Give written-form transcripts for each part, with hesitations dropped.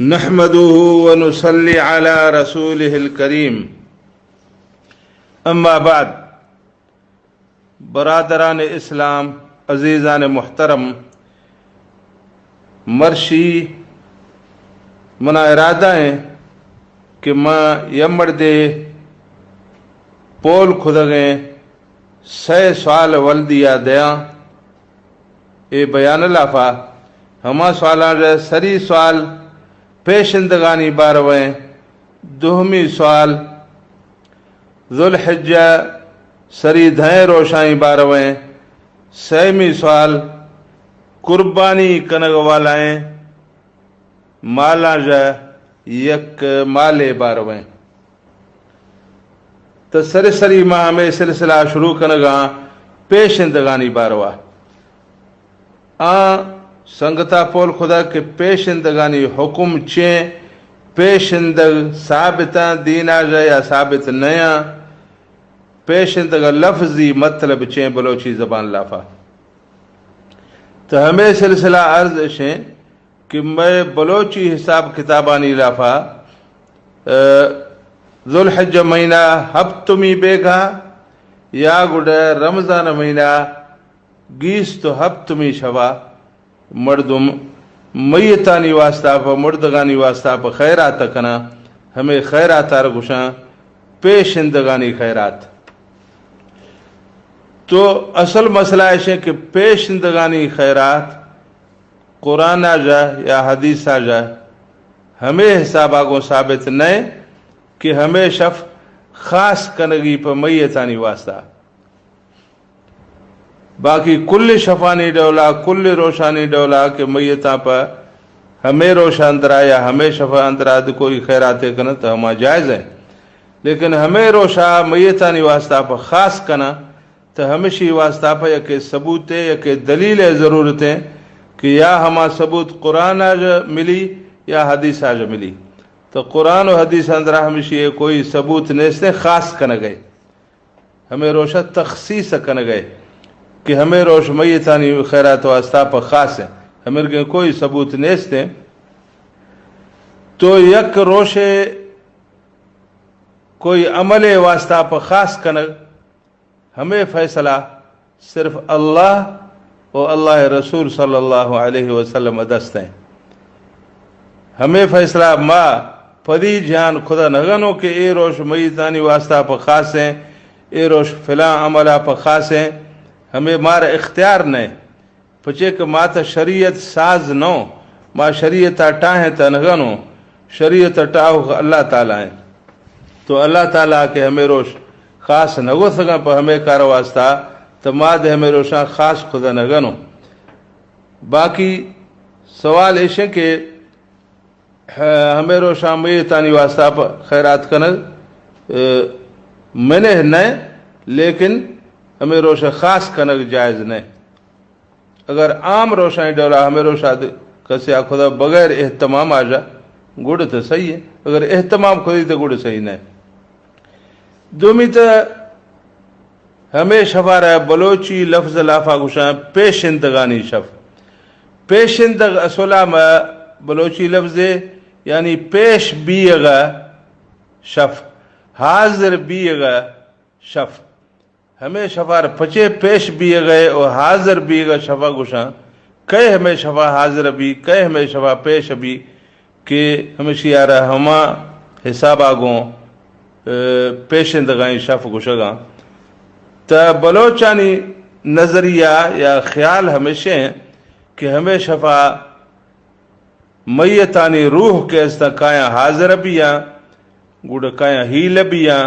نحمده ونصلي على رسوله الكريم اما بعد. برادران اسلام، عزیزان محترم، مرشی منا ارادہ ہے کہ ماں یمڑ دے پول خدگیں سے سوال ولدیا دیا اے بیان لافا ہما سوالان رہ سری سوال پیشندگانی بارویں. دوہمی سوال ذوالحجہ سری دھائیں روشائی بارویں. سیمی سوال قربانی کنگ والائیں مالا جا یک مالے بارویں. تو سری ماہ میں سلسلہ شروع کنگا پیشندگانی باروا. سنگتا پول خدا کے پیشندگانی حکم چیں پیشندگ ثابتاں دینا جائے یا ثابت نیا پیشندگ لفظی مطلب چیں بلوچی زبان لافا. تو ہمیں سلسلہ عرض شیں کہ میں بلوچی حساب کتابانی لافا ذوالحجہ مہینہ ہفتمی بیگا یا گڑا رمضان مہینہ گیس تو ہفتمی شوا مردم میتانی واسطہ پا مردگانی واسطہ پا خیرات کنا. ہمیں خیرات آرگوشاں پیشندگانی خیرات. تو اصل مسئلہ ہے کہ پیشندگانی خیرات قرآن جا یا حدیث جا ہمیں حساب آگوں ثابت نہیں کہ ہمیں شف خاص کنگی پا میتانی واسطہ. باقی کل شفانی ڈولا کل روشانی ڈولا کہ میتاں پا ہمیں روشا اندرا یا ہمیں شفا اندرا کوئی خیراتے کنا تو ہما جائز ہے. لیکن ہمیں روشا میتانی واسطہ پا خاص کنا تو ہمیشی واسطہ پا یا کہ ثبوت ہے یا کہ دلیل ضرورت ہے کہ یا ہما ثبوت قرآن آج ملی یا حدیث آج ملی. تو قرآن و حدیث اندرا ہمیشی کوئی ثبوت نیستے خاص کنا گئے. ہمیں روشا تخصیص کنا گئے کہ ہمیں روش میتانی خیرات واسطہ پا خاص ہے. ہمیں کوئی ثبوت نیستے. تو یک روش کوئی عمل واسطہ پا خاص کنگ ہمیں فیصلہ صرف اللہ و اللہ رسول صلی اللہ علیہ وسلم دست ہیں. ہمیں فیصلہ ما پدی جان خدا نگنو کہ اے روش میتانی واسطہ پا خاص ہیں، اے روش فلاں عملہ پا خاص ہیں. ہمیں مارا اختیار نہیں پچے کہ ما تا شریعت ساز نو ما شریعت اٹاہیں تا نگنو شریعت اٹاہو اللہ تعالیٰ ہیں. تو اللہ تعالیٰ کے ہمیں روش خاص نگو سگا پا ہمیں کار واسطہ تو ما دے ہمیں روشاں خاص خدا نگنو. باقی سوال ایشے کہ ہمیں روشاں میتانی واسطہ پا خیرات کنگ منہ نہیں لیکن ہمیں روشا خاص کنگ جائز نہیں. اگر عام روشاں ڈولا ہمیں روشا کسی خدا بغیر اہتمام آجا گڑ تو صحیح ہے، اگر اہتمام خودی تو گڑ صحیح نہیں. دومی تو ہمیں شفا رہا بلوچی لفظ لافا گوشاں پیشندگانی شف. پیشندگ اصولہ میں بلوچی لفظ یعنی پیش بیگا شف حاضر بیگا شف. ہمیں شفا پچے پیش بھی گئے اور حاضر بھی گا شفا گوشاں کہے ہمیں شفا حاضر بھی کہے ہمیں شفا پیش بھی کہ ہمیں شیارہ ہما حساب آگوں پیشندگائیں شف گوشگاں. تا بلوچانی نظریہ یا خیال ہمیشہ ہیں کہ ہمیں شفا میتانی روح کے استا کائیں حاضر بیاں گوڑا کائیں ہیل بیاں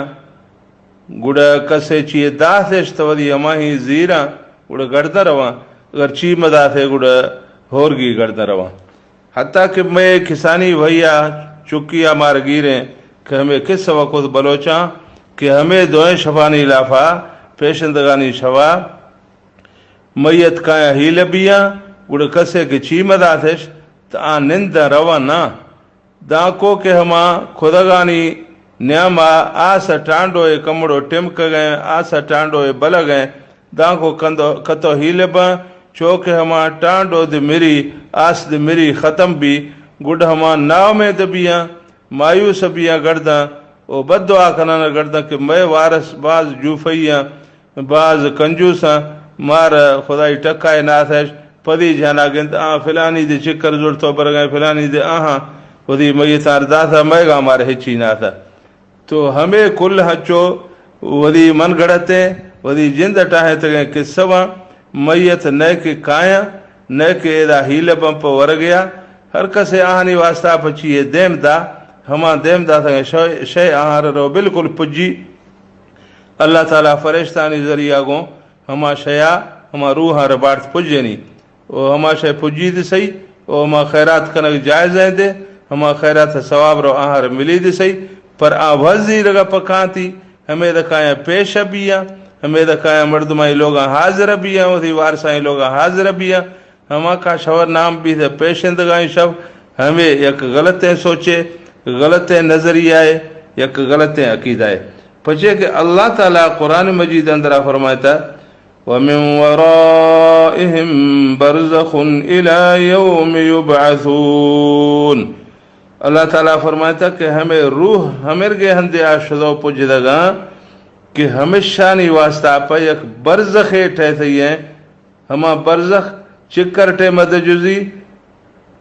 گوڑا کسے چیئے داثش تودی ہماہی زیرہ گوڑا گردہ رواں اگر چی مداثے گوڑا ہورگی گردہ رواں. حتیٰ کہ میں کسانی وحیہ چکیا مارگیریں کہ ہمیں کس وقت بلوچاں کہ ہمیں دوئیں شفانی لافا پیشندگانی شفا میت کائیں ہیل بیاں گوڑا کسے کہ چی مداثش تا نند رواں نا داکو کہ ہما خدگانی نیاما آسا ٹانڈوئے کمڑو ٹمک گئے آسا ٹانڈوئے بل گئے داکو کتو ہیلے با چوکے ہما ٹانڈو دی میری آس دی میری ختم بھی گڈ ہما ناؤ میں دبیاں مایوس بیاں گرداں او بد دعا کنانا گرداں کہ میں وارث بعض جوفیاں بعض کنجوساں مار خدای ٹکائے ناتھش پدی جانا گند فلانی دے چکر زورتو برگائے فلانی دے ودی میتار داتا میگا مار ہچی ناتا. تو ہمیں کل ہچو ودی من گڑتے ودی جند ٹاہے تگیں قصہ میت نئے کے کایا نئے کے ایدا ہیل بمپ ور گیا ہر کسے آہنی واسطہ پچی دیم دا ہما دیم دا تگیں شے آہار رو بالکل پجی اللہ تعالیٰ فرشتانی ذریعہ گو ہما شیا ہما روح ربارت پجنی او ہما شے پجی دی سی او ہما خیرات کنک جائز ہیں دے ہما خیرات ثواب رو آہار ملی دی سی پر آوازی لگا پکانتی ہمیں دکھایا پیش بیا ہمیں دکھایا مردمائی لوگاں حاضر بیا وہی وارثائی لوگاں حاضر بیا ہما کا شور نام بھی دے پیشندگائی شب ہمیں یک غلطیں سوچے غلطیں نظریہ یک غلطیں عقیدہ ہے پچھے کہ اللہ تعالیٰ قرآن مجید اندرہ فرمائتا وَمِن وَرَائِهِمْ بَرْزَخٌ إِلَى يَوْمِ يُبْعَثُونَ. اللہ تعالیٰ فرمائتا کہ ہمیں روح ہمیں گے ہندے آشدو پجدگاں کہ ہمیشہ نہیں واسطہ پا یک برزخ ٹھہتے ہیں ہما برزخ چکر ٹے مد جزی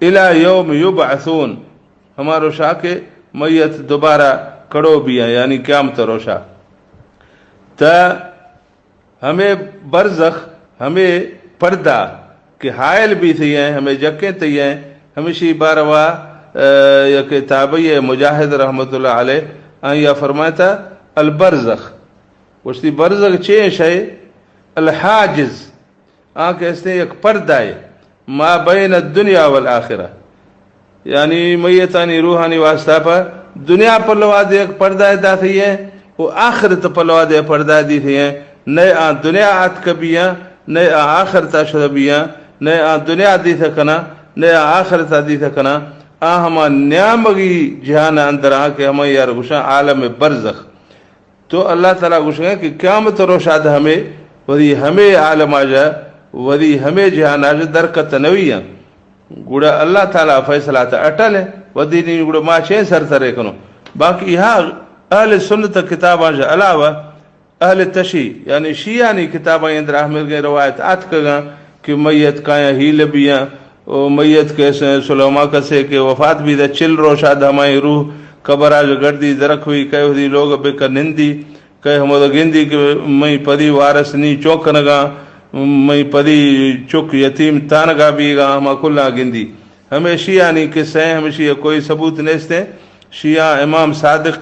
الى یوم یبعثون ہما روشا کے میت دوبارہ کڑو بھی ہیں یعنی قیامت روشا. تا ہمیں برزخ ہمیں پردہ کہ حائل بھی تھی ہیں ہمیں جکیں تھی ہیں ہمیشہ باروا یا کتابی مجاہد رحمت اللہ علیہ آیا فرماتا البرزخ وشتی برزخ چیش ہے الحاجز کہتے ہیں ایک پردہ ہے ما بین الدنیا والآخرہ یعنی میتانی روحانی واسطہ پر دنیا پر لوا دے ایک پردہ دا تھی ہے وہ آخرت پر لوا دے پردہ دی تھی ہیں نئے دنیا آت کبیاں نئے آخرت شدبیاں نئے دنیا دی تھکنا نئے آخرت دی تھکنا ہما نیامگی جہان اندر کہ ہمیں یار گوشاں عالم برزخ. تو اللہ تعالیٰ گوشاں کہ قیامت روشاد ہمیں ودی ہمیں عالم آجا ودی ہمیں جہان آجا درکت نویاں گوڑا اللہ تعالیٰ فیصلہ تا اٹل ہے ودی نہیں گوڑا ما چین سر ترے کنو. باقی یہاں اہل سنت کتاب آجا علاوہ اہل تشیع یعنی شیعانی کتابیں اندر احمد گئے روایت آت کگاں کہ میت کایا ہیل بیاں او میت کے سلوما کسے کہ وفات بھی دا چل روشاد ہمائی روح قبر آج گردی درک ہوئی کہے ہوئی لوگ بے کر نندی کہے ہمو دا گندی کہ میں پدی وارث نی چوکنگا میں پدی چک یتیم تانگا بیگا ہما کلنا گندی. ہمیں شیعہ نہیں قصے ہیں ہمیں شیعہ کوئی ثبوت نیستے شیعہ امام صادق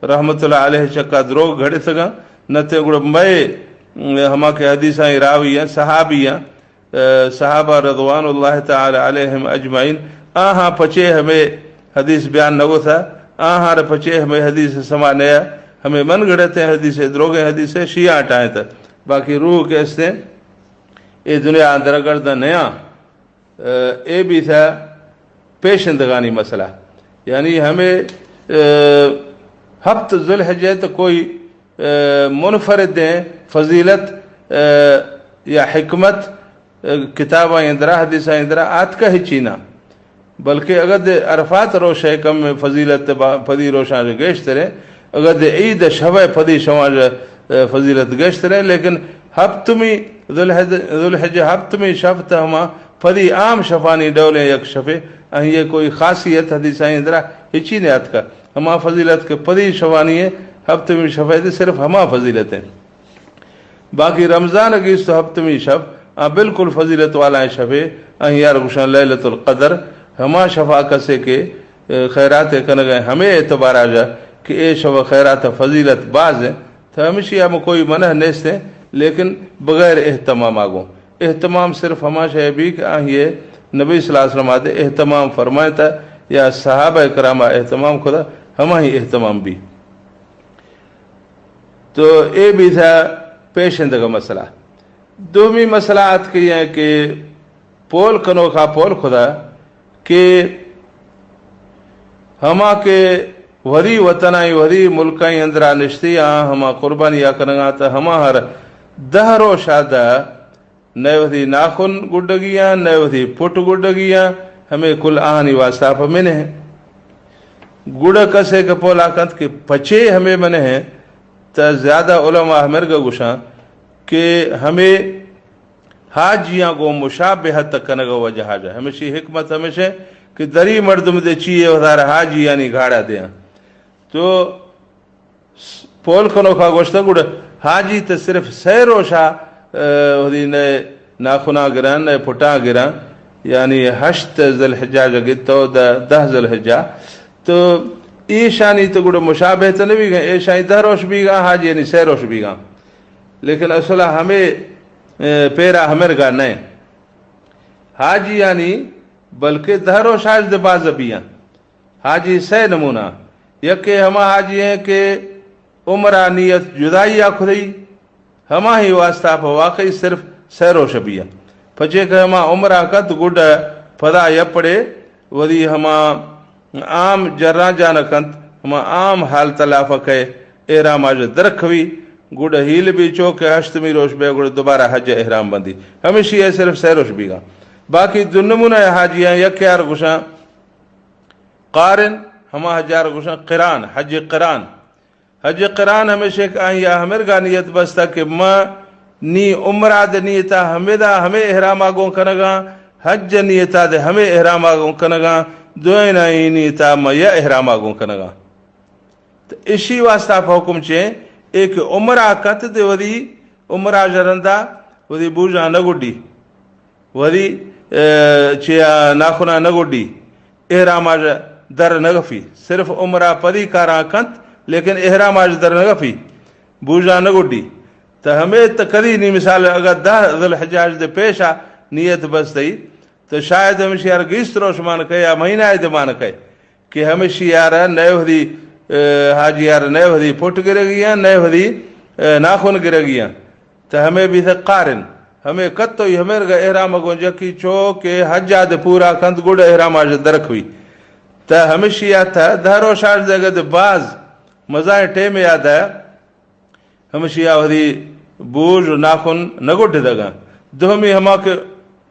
رحمت اللہ علیہ چکا دروگ گھڑے سگا نتے گڑا میں ہما کے حدیثاں راوی ہیں صحابی ہیں صحابہ رضوان اللہ تعالی علیہم اجمعین پچے ہمیں حدیث بیان نگو تھا پچے ہمیں حدیث سما نیا ہمیں من گڑتے ہیں حدیث دروگے حدیث شیعہ ہٹائیں تھا. باقی روح کے اس نے اے دنیا اندر گردہ نیا اے بھی تھا پیشندگانی مسئلہ یعنی ہمیں ہفت ذوالحجہ تو کوئی منفرد دیں فضیلت یا حکمت کتابہ اندرہ حدیثہ اندرہ آت کا ہی چینا بلکہ اگر دے عرفات روش ہے کم میں فضیلت پدی روشان جو گیشت رہے اگر دے عید شبہ پدی شوان فضیلت گیشت رہے لیکن ہفتمی ذوالحجہ ہفتمی شفت ہما پدی عام شفانی ڈولیں یک شفے یہ کوئی خاصیت حدیثہ اندرہ ہی چینے آت کا ہما فضیلت کے پدی شوانی ہے ہفتمی شفہ دے صرف ہما فضیلت ہیں. باقی رمضان اگیس تو ہفتمی شف بالکل فضیلت والا شفے یار گوشان لیلت القدر ہما شفا کسے کے خیرات کنگئے ہمیں اعتبار آجا کہ اے شفا خیرات فضیلت باز ہیں تو ہمیشہ ہم کوئی منع نیستے لیکن بغیر اہتمام آگوں. اہتمام صرف ہما شاہ بھی کہ یہ نبی صلی اللہ علیہ وسلم آتے اہتمام فرمائے تھا یا صحابہ کرامہ اہتمام خدا ہما ہی اہتمام بھی. تو اے بھی تھا پیشندگا مسئلہ. دومی مسئلہ آت کی ہے کہ پول کنوخا پول خدا کہ ہما کے وری وطنائی وری ملکائی اندرہ نشتی ہما قربانی کرنگا تا ہما ہر دہرو شادہ نئے وطی ناخن گڈگیاں نئے وطی پٹ گڈگیاں ہمیں کل آہنی واسطہ پر منے ہیں گوڑا کسے کے پولا کنت کہ پچے ہمیں منے ہیں تا زیادہ علماء ہمرگا گوشاں کہ ہمیں حاجیاں کو مشابہت کنگا وجہ حاجہ ہمیشہ حکمت ہمیشہ کہ دری مردم دے چیئے ودار حاجی یعنی گھاڑا دیا تو پول کنوخا گوشتا گوڑا حاجی تا صرف سہ روشا ناخنا گران پٹا گران یعنی 8 ذی الحجہ گتو 10 ذی الحجہ تو ایشانی تو گوڑا مشابہ تو نہیں گا ایشانی 10 روش بھی گا حاجی یعنی 6 روش بھی گا لیکن اصلہ ہمیں پیرا ہمر گا نہیں حاجی یعنی بلکہ 10 روش حاج دے باز بھی ہیں حاجی 6 نمونہ یکے ہما حاجی ہیں کہ عمرہ نیت جدائی آخری ہما ہی واسطہ پا واقعی صرف 6 روش بھی ہیں پچے کہ ہما عمرہ کت گوڑ پدا یپڑے ودی ہما عام جران جانا کنت ہما عام حال تلافہ کہے احرام آج درکھوی گوڑ ہیل بھی چوکے 8 روش بے گوڑ دوبارہ حج احرام بندی ہمیشہ یہ صرف 6 روش بھی گا باقی دنمونہ حاجیاں یک یار گوشاں قارن ہما حجار گوشاں قران حج قران ہمیشہ کہ آئیا ہمر گا نیت بستا کہ ما نی عمرہ دے نیتا ہمیں احرام آگوں کنگا حج نیتا دے ہمیں احرام آگوں کنگا دوئے نائی نیتا ما یا احرام آگوں کنگا تو اسی واسطہ پا حکم چھے ایک عمرہ کت دے ودی عمرہ جرندہ ودی بوجہ نگوڑی ودی چیا ناخنا نگوڑی احرام آج در نگفی صرف عمرہ پدی کارا کنت لیکن احرام آج در نگفی بوجہ نگوڑی تو ہمیں تکری نہیں مثال اگر 10 ذی الحجہ دے پیشا نیت بس دی تو شاید ہمیشہ یار 20 روش مان کہے یا مہینہ دے مان کہے کہ ہمیشہ یار نئے ہدی حاجی یار نئے ہدی پھٹ گرے گیا نئے ہدی ناخن گرے گیا تو ہمیں بھی تھا قارن ہمیں کتو ہی ہمیں گا احرام اگوں جکی چو کہ حجہ دے پورا کند گوڑ احرام آج درک ہوئی تو ہمیشہ یاد تھا 10 روش آج دے گا دے باز مزائیں ٹیم یاد ہے ہمیشہ یاد ہدی بوج ناخن نگوڑ دے گا دومی ہما کے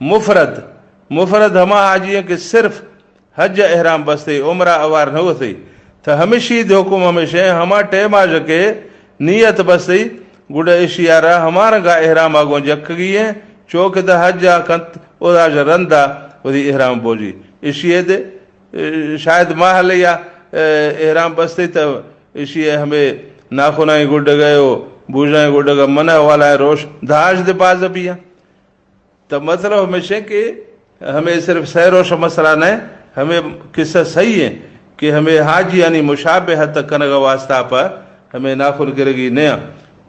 مفرد ہما حاجی ہیں کہ صرف حج احرام بستے عمرہ اوار نہ ہوتے تو ہمیشہ دے حکم ہمیشہ ہما ٹیم آج کے نیت بستے گوڑا اشیارہ ہمارا گا احرام آگوں جک گئی ہیں چوک دا حج کنت او دا رندہ او دی احرام بوجی اشیے دے شاید محل یا احرام بستے تو اشیے ہمیں ناخنائیں گوڑ گئے ہو بوجھائیں گوڑ گئے منہ والا ہے روش دھاج دے باز بھی ہیں تو مطلب ہمیشہ کہ ہمیں صرف 6 روش مسئلہ نہیں ہمیں قصہ صحیح ہے کہ ہمیں حاج یعنی مشابہت کنگا واسطہ پر ہمیں ناخن گرگی نیا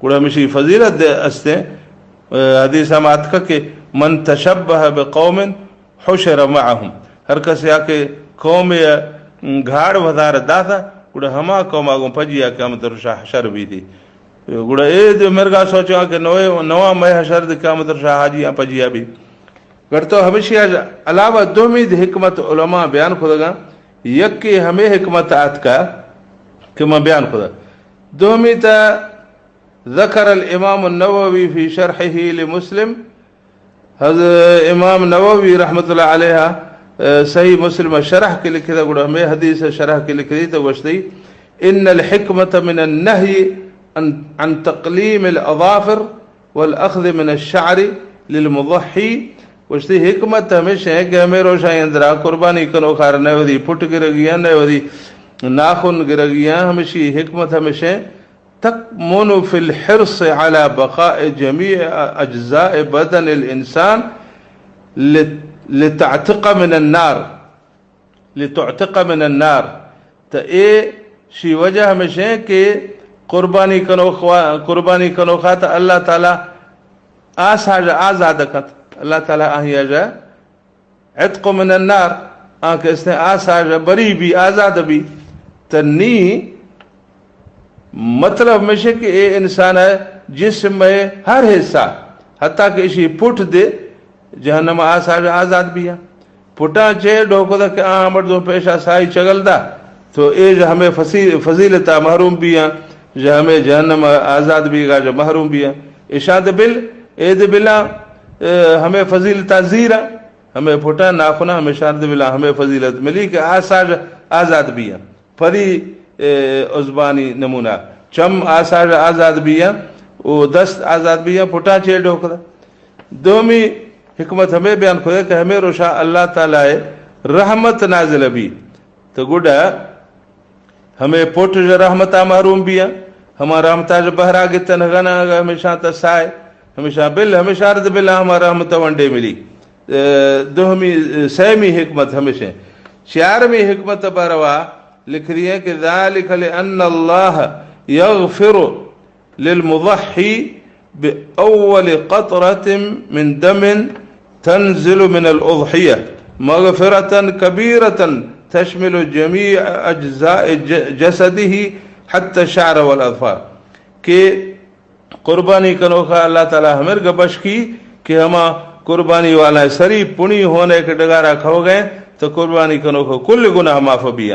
کوڑا ہمیشہ فضیلت دے استے حدیث ہم آتکا کہ من تشبہ بقوم حشر معہم ہر کسی آکے قوم گھاڑ وزار داتا کوڑا ہما قوم آگوں پجی آکے ہم درشا حشر بھی دی گوڑا اے دے مرگا سوچا کہ نوہ میں حشر دے قیامت رشا حاجیاں پجیا بھی گر تو ہمیشہ علاوہ دومید حکمت علماء بیان خدا یک کہ ہمیں حکمت آت کا کہ میں بیان خدا دومید ذکر الامام النووی فی شرحہ لمسلم حضرت امام نووی رحمت اللہ علیہ صحیح مسلم شرح کے لکھے تھا گوڑا ہمیں حدیث شرح کے لکھے تھا گوشتی ان الحکمت من النہی عن تقلیم الاظافر والاخذ من الشعر للمضحی گوشتی حکمت ہمیشہ ہے کہ ہمیں روشائی اندرہ قربانی کنوخار نئے ودی پھٹ گرگیاں نئے ودی ناخن گرگیاں ہمیشہ حکمت ہمیشہ تکمن فی الحرص على بقاء جميع اجزاء بدن الانسان لتعتق من النار تو اے شی وجہ ہمیشہ ہے کہ قربانی کنوخا تا اللہ تعالی آزاد کت اللہ تعالی آہی آجا عتق من النار آنکہ اس نے آساج بری بھی آزاد بھی تنی مطلب ہمیشہ کہ اے انسان ہے جسم میں ہر حصہ حتیٰ کہ اسی پٹ دے جہنم آساج آزاد بھی ہے پٹا چے ڈھوکو دا کہ مردوں پیشہ سائی چگل دا تو اے جو ہمیں فضیلتا محروم بھی ہیں جو ہمیں جہنم آزاد بھی گا جو محروم بھی ہیں اشاد بل اے دے بلا ہمیں فضیلتا زیرہ ہمیں پھٹا ناخنا ہمیں شارد بلا ہمیں فضیلت ملی کہ آساج آزاد بھی ہیں پری عزبانی نمونہ چم آساج آزاد بھی ہیں وہ دست آزاد بھی ہیں پھٹا چے ڈھوکرا دومی حکمت ہمیں بیان کھوئے کہ ہمیں روشا اللہ تعالیٰ رحمت نازل بھی تو گوڑا ہمیں پوٹ جو رحمتہ محروم بھی ہیں ہمارا رحمتہ جو بہرا گتن غنا ہمیشہ تسائے ہمیشہ بل ہمیشہ رد بلا ہمارا رحمتہ ونڈے ملی دوہمی سیمی حکمت ہمیشہ چارمی حکمت بروا لکھ رہی ہے کہ ذالک لأن اللہ یغفر للمضحی بأول قطرة من دم تنزل من الأضحية مغفرة كبيرة تشمل جميع أجزاء جسده حتى الشعر والأظفار کہ قربانی کنوخا اللہ تعالیٰ ہمیں گبش کی کہ ہما قربانی والا سری پنی ہونے کے ڈگارہ کھو گئے تو قربانی کنوخا کل گناہ معاف بھی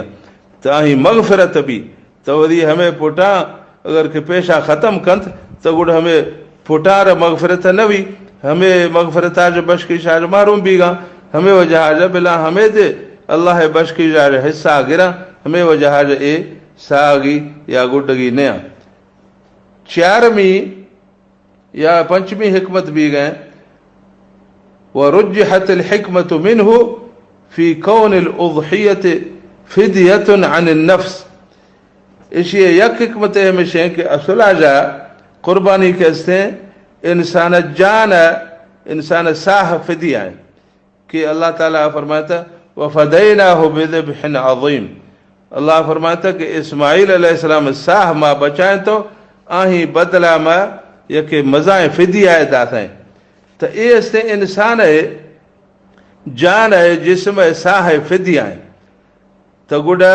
تو آہی مغفرت بھی تو ودی ہمیں پوٹا اگر کہ پیشہ ختم کنت تو گڑ ہمیں پھٹار مغفرت نوی ہمیں مغفرت آج بش کی شاج معروم بھی گا ہمیں وہ جہاز بلا ہمیں دے اللہ بش کی جاج حصہ گرا ہمیں وہ جہاز اے ساگی یا گڈگی نیا چارمی یا پنچمی حکمت بھی گئے ورجحت الحکمت منہ فی کون الاضحیت فدیت عن النفس اسی یک حکمت ہمیشہ کہ اصل آجا قربانی کہتے ہیں انسان جان انسان ساہ فدیہ ہے کہ اللہ تعالیٰ فرماتا وَفَدَيْنَاهُ بِذِبْحٍ عَظِيمٍ اللہ فرماتا کہ اسماعیل علیہ السلام ساہ ما بچائیں تو آہی بدلہ ما یکے مزائیں فدیہ داتا ہیں تو اس سے انسان ہے جان ہے جسم ہے ساہ فدیہ ہے تو گوڑا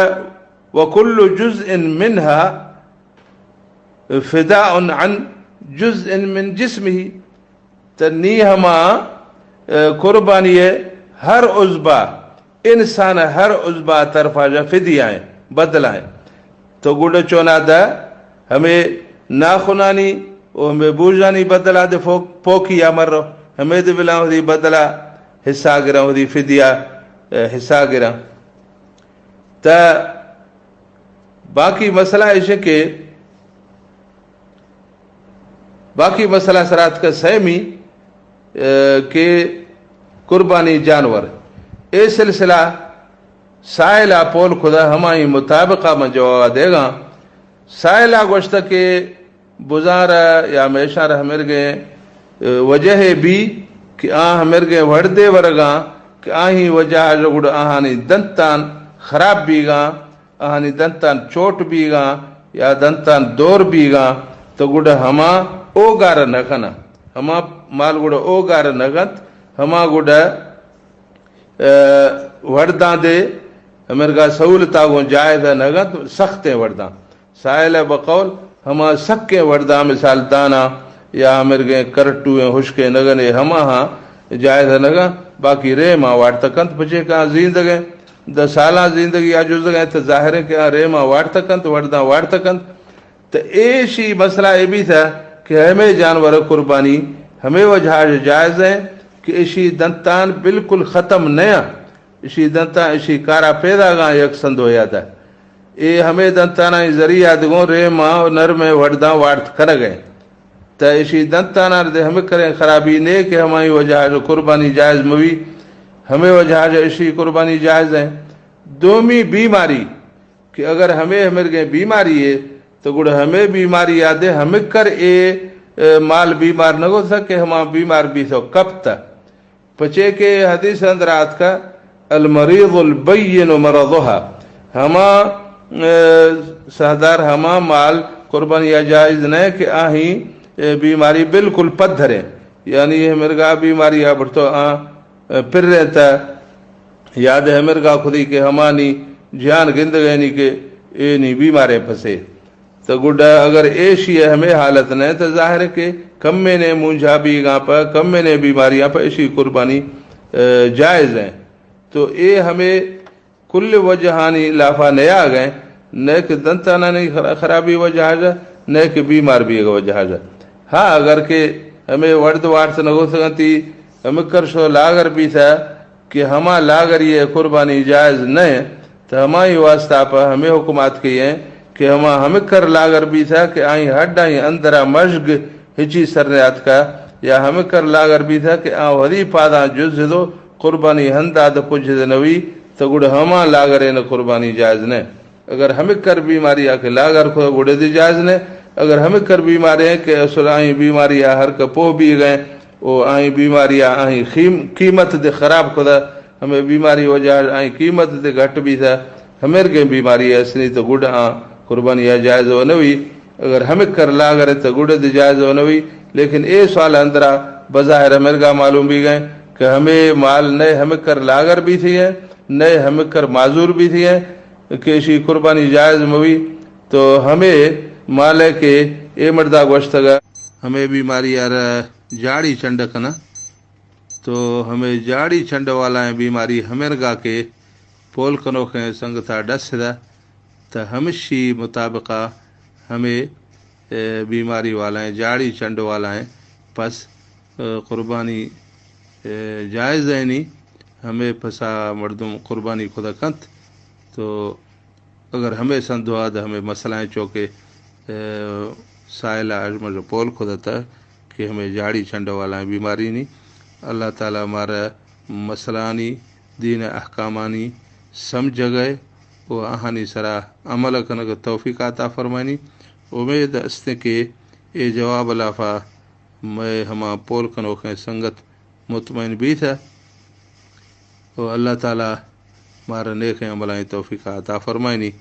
وَكُلُّ جُزْءٍ مِّنْهَا فداء عن جزء من جسمه تنی ہما قربانی ہر عضبہ انسان ہر عضبہ طرفا جا فدیہ ہیں بدلہ ہیں تو گوڑا چونا دا ہمیں ناخنانی و ہمیں بوجانی بدلہ دے پوکی امر رو ہمیں دے بلا ہو دی بدلہ حصہ گرا ہو دی فدیہ حصہ گرا تا باقی مسئلہ ہے کہ باقی مسئلہ سرات کا سہمی کہ قربانی جانور اے سلسلہ سائلہ پول خدا ہماری مطابقہ میں جواب دے گا سائلہ گوشت کے بزارہ یا میشارہ ہمر گئے وجہ بھی کہ ہمر گئے وردے ورگاں کہ آہی وجہ جگڑ آہانی دنتان خراب بھی گا آہانی دنتان چوٹ بھی گا یا دنتان دور بھی گا تو گڑ ہما او گارا نکنا ہما مال گڑا او گارا نگت ہما گڑا وردان دے ہمرگا سہولتا گو جائز نگت سختے وردان سائل بقول ہما سکے وردان مثال دانا یا ہمرگے کرٹویں حشکے نگنے ہما ہاں جائز نگا باقی ریما وارتکنت پچے کہاں زندگے 10 سالہ زندگی آجوز گئے تو ظاہر ہے کہ ریما وارتکنت وردان وارتکنت تو ایشی مسئلہ یہ بھی تھا کہ ہمیں جانور قربانی ہمیں وجہ جائز ہے کہ اسی دنتان بالکل ختم نیا اسی دنتان اسی کارا پیدا گاں یکسند ہو جاتا ہے یہ ہمیں دنتانہ ذریعہ دگوں ریما نرم ورداں وارت کر گئے تو اسی دنتانہ دے ہمیں کریں خرابی نہیں کہ ہماری وجہ قربانی جائز موی ہمیں وجہ اسی قربانی جائز ہے دومی بیماری کہ اگر ہمیں ہمیں بیماری ہے تو گڑ ہمیں بیماری یاد ہے ہمیں کر اے مال بیمار نہ ہو سکے ہما بیمار بھی سو کب تک پچے کے حدیث اندرات کا المریض البین مرضها ہما سہدار ہما مال قربانی جائز نہیں کہ آہی بیماری بالکل پدھرے یعنی ہمرگا بیماری بڑھتو پھر رہتا یاد ہے ہمرگا خودی کے ہمانی جان گند گئنی کہ اے نہیں بیمارے پھسے تو گڈا اگر ایشی ہمیں حالت نہیں تو ظاہر ہے کہ کم میں نے مونجھا بھی گاں پر کم میں نے بیماریاں پر ایسی قربانی جائز ہیں تو اے ہمیں کل وجہانی لافا نیا گئے نہ کہ دنتانہ نہیں خرابی وجہ جا نہ کہ بیمار بھی وجہ جا ہاں اگر کہ ہمیں ورد وارت نہ ہو سکتی ہمیں کرشو لاگر بھی تھا کہ ہما لاگر یہ قربانی جائز نہیں تو ہماری واسطہ پر ہمیں حکومات کی ہیں کہ ہمیں کر لاگر بھی تھا کہ آئیں ہڈ آئیں اندرا مشگ ہچی سرنیات کا یا ہمیں کر لاگر بھی تھا کہ وری پادا جز دو قربانی ہندا تو کچھ نوی تو گڑ ہما لاگر ہے قربانی جائز نہیں اگر ہمیں کر بیماری آ کے لاگر کو گڑے دی جائز نہیں اگر ہمیں کر بیماری ہیں کہ اصل آئیں بیماری ہر کپو بھی گئے وہ آئیں بیماری آئیں قیمت دے خراب خدا ہمیں بیماری وجہ آئیں قیمت دے گھٹ بھی تھا ہمیں گئے بیماری اصلی تو گڑ قربانی جائز ہو نوی اگر ہمیں کر لاگر تو گڑ دی جائز ہو نوی لیکن اے سوال اندرا بظاہر مرگا معلوم بھی گئے کہ ہمیں مال نئے ہمیں کر لاگر بھی تھی ہے نئے ہمیں کر معذور بھی تھی ہے کہ اسی قربانی جائز موی تو ہمیں مال ہے کہ اے مردہ گوشت گا ہمیں بیماری یار جاڑی چنڈ کنا تو ہمیں جاڑی چنڈ والا ہے بیماری ہمیں گا کے پول کنوخ سنگ تھا ڈس دا تو ہمشی مطابقہ ہمیں بیماری والا ہیں جاڑی چنڈ والا ہیں پس قربانی جائز ہے نہیں ہمیں پسا مردم قربانی خدا کنت تو اگر ہمیں سندواد ہمیں مسئلہ چوکے سائلہ اجمل پول خدا تھا کہ ہمیں جاڑی چنڈ والا ہیں بیماری نہیں اللہ تعالیٰ ہمارا مسئلانی دین احکامانی سمجھ گئے وہ آہانی سرا عمل کنگ توفیق عطا فرمانی امید است کہ یہ جواب لافا میں ہما پول کنوخ سنگت مطمئن بھی تھا وہ اللہ تعالیٰ ہمارا نیک عملائیں توفیق عطا فرمائنی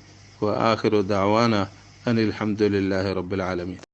و آخر دعوانا ان الحمد للہ رب العالمین.